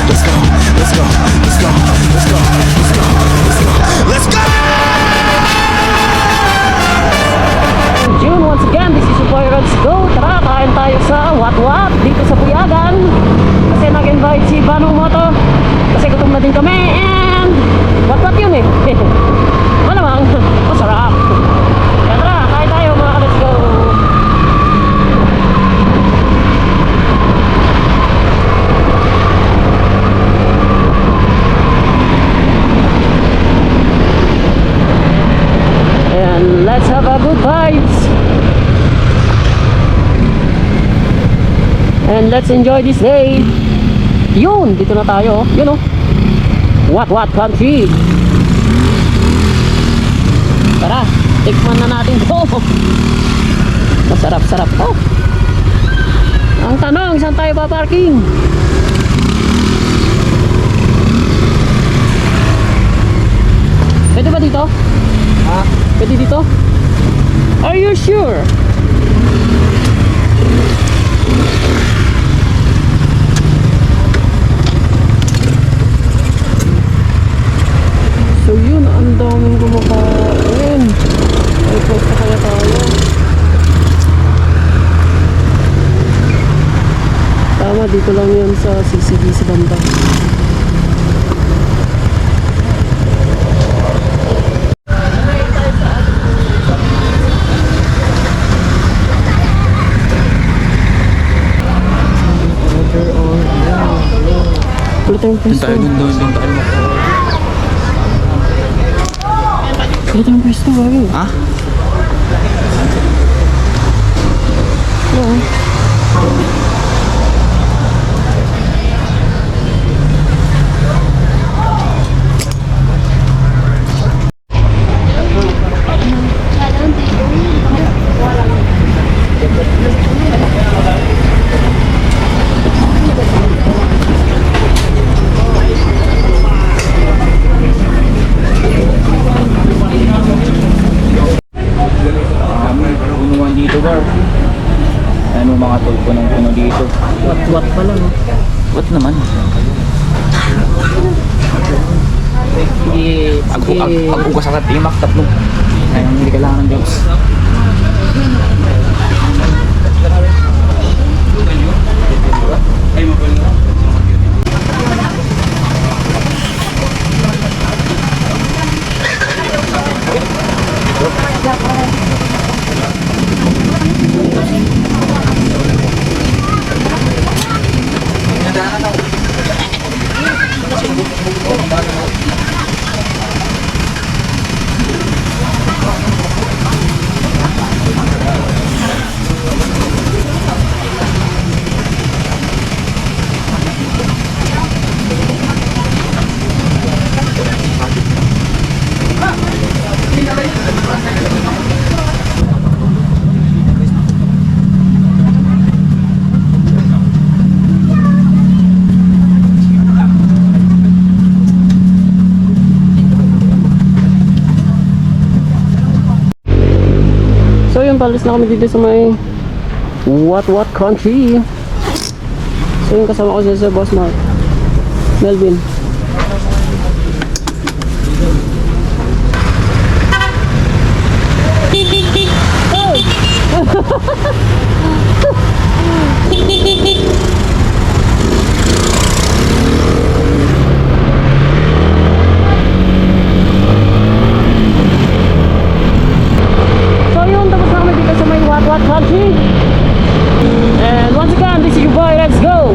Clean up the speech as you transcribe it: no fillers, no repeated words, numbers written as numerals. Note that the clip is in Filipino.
let's go, let's go, let's go, let's go, let's go, let's go, let's go. June, once again, this is your boy Let's Go. Tara, kain tayo sa What dito sa Puyagan. Kasi nag-invite si Banong Moto. Kasi gutom na din kami. And what yun eh. Malamang, masarap. Kaya tara, kain tayo mga ka-Let's Go. And let's have a good vibes. And let's enjoy this day. Yun, dito na tayo. Yun oh. What country. Tara, tikman na natin to. Masarap-sarap to. Ang tanong, saan tayo ba parking? Pwede ba dito? Ha? Pwede dito? Are you sure? So yun, ang daming kumakain. Ay, posta kaya tayo. Tama, dito lang yan sa CCD sa banda. Wala tayong pwesto. Doon tayo Wala tayong pwesto, bago. Ha? Oo. Punuan dito bar. Ano mga tulpo ng puno dito? What pa lang. What naman? Sige, Pag-ugas sa timak, tatlo. Ngayon hindi kailangan ng Diyos. So yun, palis na kami dito sa may what country. So yun, kasama ko sa Boss Mark Melvin. What country? And once again, this is your boy, Let's Go.